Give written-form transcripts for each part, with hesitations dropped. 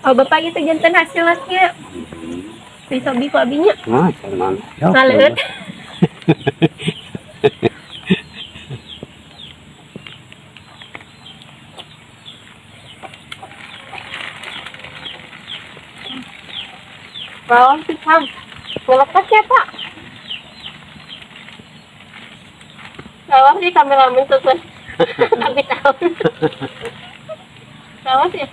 Oh bapak itu jantan hasilnya bisa biku abinya. Nah, cuman. Salut. Bawang sih Ham. Melepas ya Pak. Bawang sih kameramen tuh kan. Tapi tahu. Bawang sih.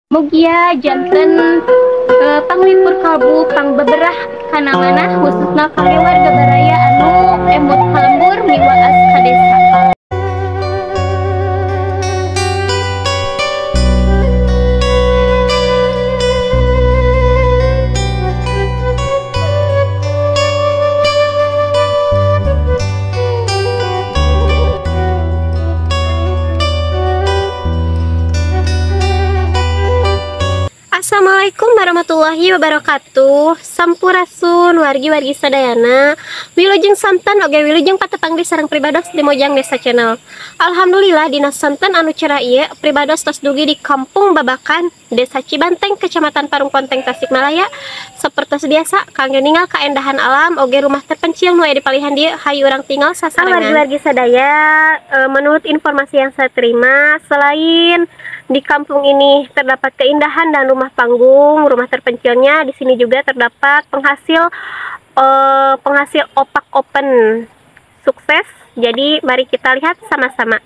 Mugia janten panglipur kalbu pang beberah kana mana khususna kangge warga baraya anu emut kalembur miwa as ka desa. Assalamualaikum warahmatullahi wabarakatuh. Sampurasun wargi-wargi sadayana. Wilujeng santan oge wilujeng patepang di sareng pribados di Mojang Desa Channel. Alhamdulillah dina santan anu cerah ieu pribados tos dugi di Kampung Babakan, Desa Cibanteng, Kecamatan Parung Ponteng, Tasikmalaya. Sapertos biasa kangge ninggal kaendahan alam oge rumah terpencil nu aya di palihan dieu hayu urang tinggal sasarengan. Wargi-wargi sadaya, menurut informasi yang saya terima, selain di kampung ini terdapat keindahan dan rumah panggung, rumah terpencilnya. Di sini juga terdapat penghasil opak open sukses. Jadi mari kita lihat sama-sama.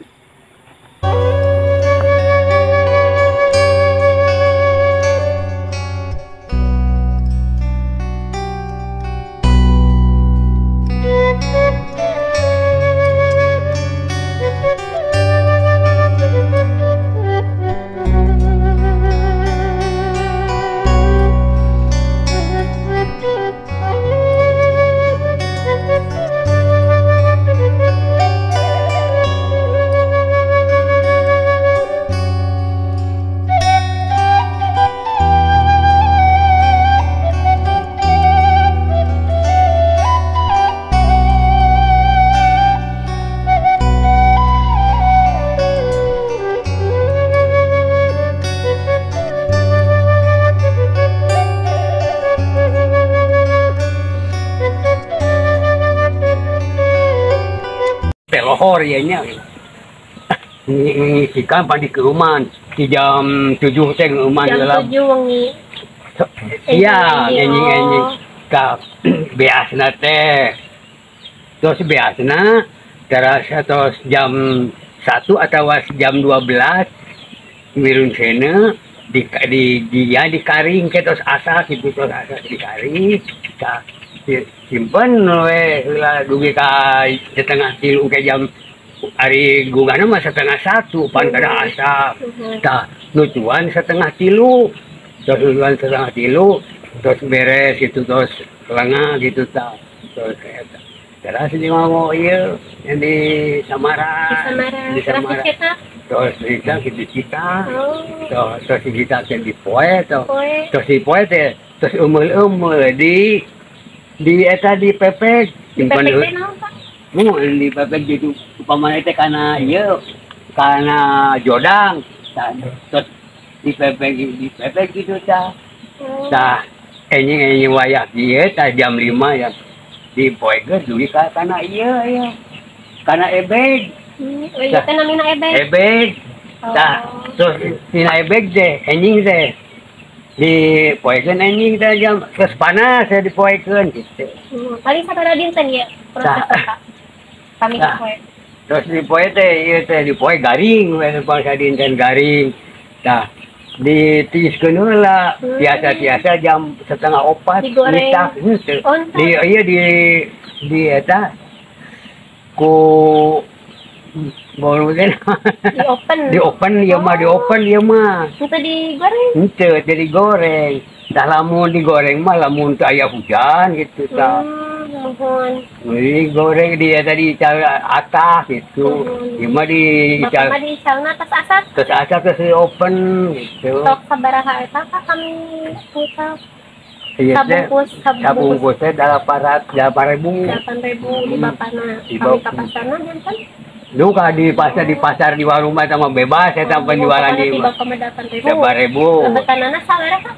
Pelohor ya nya. Ngisikan pandi ke rumah di jam 7 teh rumah dalam. Jam 7 wengi. Iya, nyanyi-nyanyi ka beasna teh. Terus beasna terasa terus jam 1 atau jam 12 mirun sena di karing ke terus asa gitu terus asa di karing ka simpen we heula dugi ka setengah 3 ke jam hari gugana mah setengah 1 pan kada asa tah nutuan setengah 3 terus nutuan setengah 3 terus beres itu terus lengah gitu tah terus terus di mau ieu yang di Samara terus kita terus kita di poe terus di poe teh terus umul di eta di pepek simpan di pepek gitu upamanya teh kana ieu kana jodang terus di pepek gitu tah enyi wayah dieu tah jam 5 ya di poe geus dugi ka kana ieu kana ebeg teh namina ebeg tah terus tina ebeg teh enjing teh dipoekeun enjing teh jam geus panas ya dipoekeun gitu. Paling sabaraha dinten ya proses Pak. Kami dipoe. Terus dipoe teh ieu teh dipoe garing we pas dinten garing. Tah ditiiskeun heula biasa-biasa jam 3:30 nita henteu. Di eta ku baru kan di open ya mah itu digoreng ente jadi goreng dah lamun digoreng mah lamun teu aya hujan gitu tah Nuhun. Ini goreng dia tadi cara atas gitu. Cuma di Bapak mah di calna atas asap. terus atas terus open gitu. Tok sabaraha eta ka kami kita Iya teh. sabungkus Sabungkus teh 8.000. 8.000 di bapana. Di Kami bap- ka pasarna jantan. Lu kan di pasar di warung mah sama bebas saya tanpa penjualan di Bapak mah 8.000. 8.000. Lebetanana sabaraha?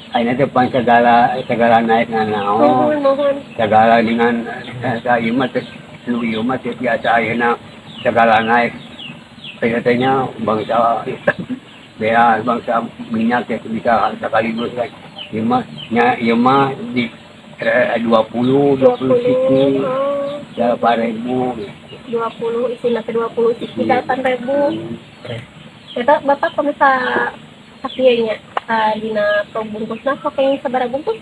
Akhirnya depan segala naik naon. Nuhun. Segala dengan saya mah teh lu ieu mah teh biasa ayeuna segala naik. Kayaknya bangsa bea bangsa minyak teh bisa sekaligus kan. Ieu mah di 20 siku. Oh, 8.000. 20 isina ke 20 siki 8.000. Eta Bapak komisa sakieunya dina probungkusna sok yang sabaraha bungkus?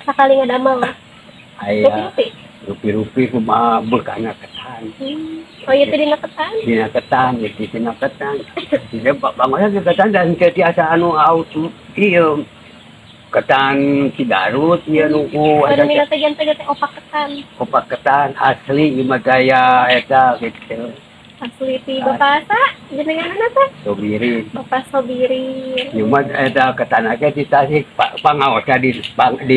Sakali ngadamel. Aya Rupi-rupi. rupi-rupi kumaha bekana ketan. Oh iya tadi naketan. Dina ketan, jadi dina ketan. Jadi bangunnya ke ketan dan ketiasa anu auto ieu ketan Cidarut ieu nu ku Pada ada minat teh teh opak ketan. opak ketan asli ieu mah gaya eta gitu. Asli ti Bapak asa jenengan teh? Sobiri. Bapak Sobiri. Cuma eta ketan aja di Tasik pangaosna di Di Bapak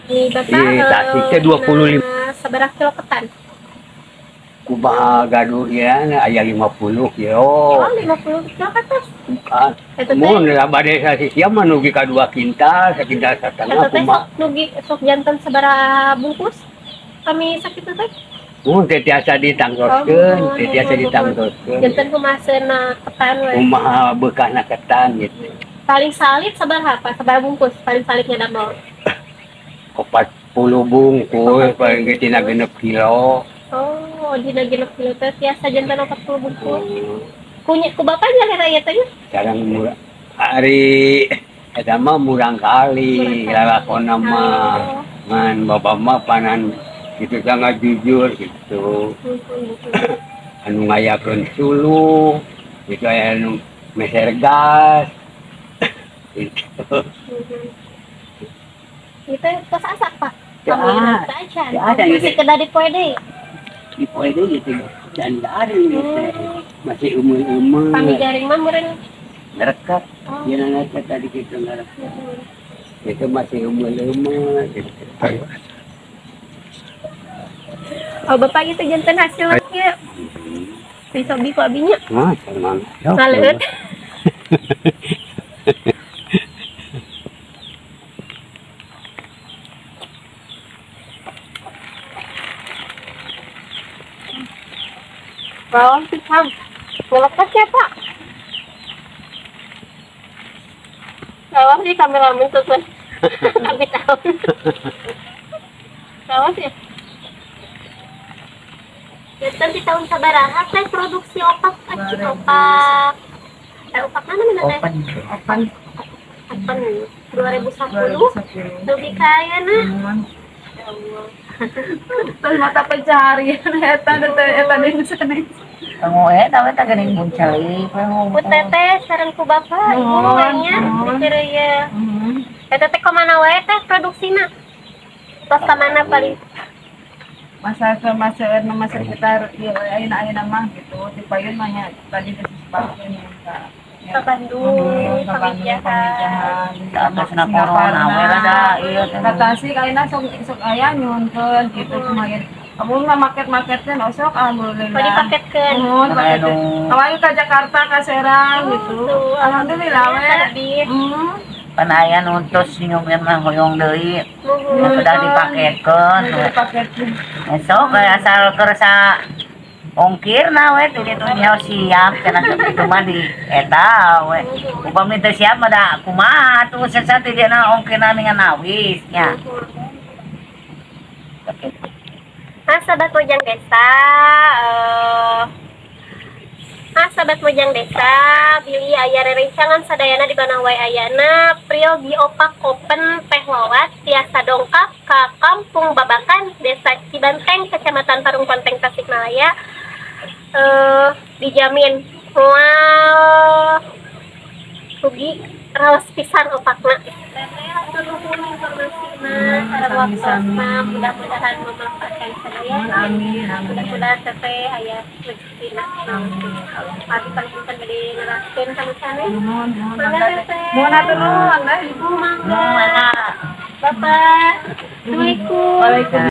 Di Tasik teh 25. Sabaraha kilo ketan? Kumaha gaduh ya aya 50 kilo. Oh 50 kilo ke atas. Bukan. Eta teh Mun bade sasisia mah nugi ka 2 kintal, sakintal eta satengah teh kumaha. sok nugi sok jantan sabaraha bungkus? Kami sakit teh. Mun teh tiasa ditangtoskeun, teh tiasa ditangtoskeun. Jantan kumasena ketan we. Kumaha beukana ketan gitu. Paling salit sabaraha apa? Sabaraha bungkus paling salitnya damel. 40 bungkus paling ge tina 6 kilo. Oh, dina genep kilo teh tiasa jantan 40 bungkus. Ku Bapak nya raya teh. Sekarang murah. Ari eta mah murang kali, lalakonna mah ngan bapak mah panan gitu sangat jujur gitu. Anu ngayakeun suluh, gitu aya anu meser gas. Gitu. Itu tos asak Pak. Ya, Kami rasa aja. ya ada, Masih gitu. kena di poede. Di poe deui gitu. Dan dari gitu. Masih umur-umur. Kami jaring mah meureun. Ngerekat. Oh. Dia ngerekat tadi gitu ngerekat. Itu masih umur-umur gitu. Oh, Bapak gitu jantan hasilnya. Bisa biku abinya. Nah, senang. Ngaleut. Bawang pisang. Ngelepas ya, Pak? Bawang sih kameramen tuh, kan. Tapi tahu. Bawang sih. Jantan di tahun sabaraha teh produksi opak, opak. Opak mana teh? Opan 2010 lebih kaya nah. Ya Allah. terus mata pencaharian eta deui sana. Kamu tahu tak geuning muncali, Ku teteh sareng ku Bapak, Ibu nya pikir ya. Eta teh kumana wae teh produksina? Tos ka mana paling? Masa sekitar ieu ayeuna mah gitu. Di payun mah nya tadi geus dipakeun ka Ke Bandung, Pamijahan. Atasna corona we da ieu teh. Ka Tasik ayeuna sok aya nyunkeun gitu kumaha. Amun mah market-marketkeun osok alhamdulillah. Oh dipaketkeun. Nuhun paketkeun. Awalnya ke Jakarta ka Serang gitu. Alhamdulillah we. Terbit. Pan aya nuntus nyumin mah hoyong deui. Nuhun. Sudah dipaketkeun. Paketkeun. Esok asal kerasa ongkir na we teh ditu nya siap cenah kitu mah di eta we. Upami teu siap mah da kumaha atuh sesat di dina ongkirna ningan awis nya. Sahabat Mojang Desa, sahabat Mojang Desa, Billy aya rerencangan sadayana di mana wae ayana Priogi Opak Open Teh Lawat tiasa dongkap ka Kampung Babakan, Desa Cibanteng, Kecamatan Parung Ponteng, Tasikmalaya. Dijamin mual Rugi raos pisan opakna. Teteh atur nuhun informasinya sareng waktosna, mudah-mudahan memanfaatkan sadaya. Amin. Mudah-mudahan teteh aya rezekina. Pagi paling penting gede neraskeun kanu saneh. Mangga teteh. Mohon atur nuhun, Ibu mangga. Mana? Bapak. Assalamualaikum. Waalaikumsalam.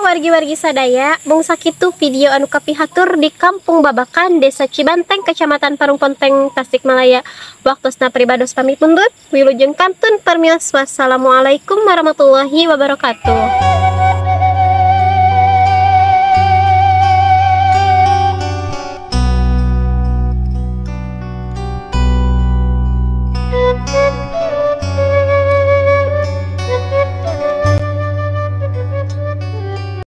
Wargi-wargi sadaya, mung sakitu video anu kapihatur di Kampung Babakan, Desa Cibanteng, Kecamatan Parung Ponteng, Tasikmalaya. Waktosna pribados pamit mundur. Wilujeng kantun permios. Wassalamualaikum warahmatullahi wabarakatuh.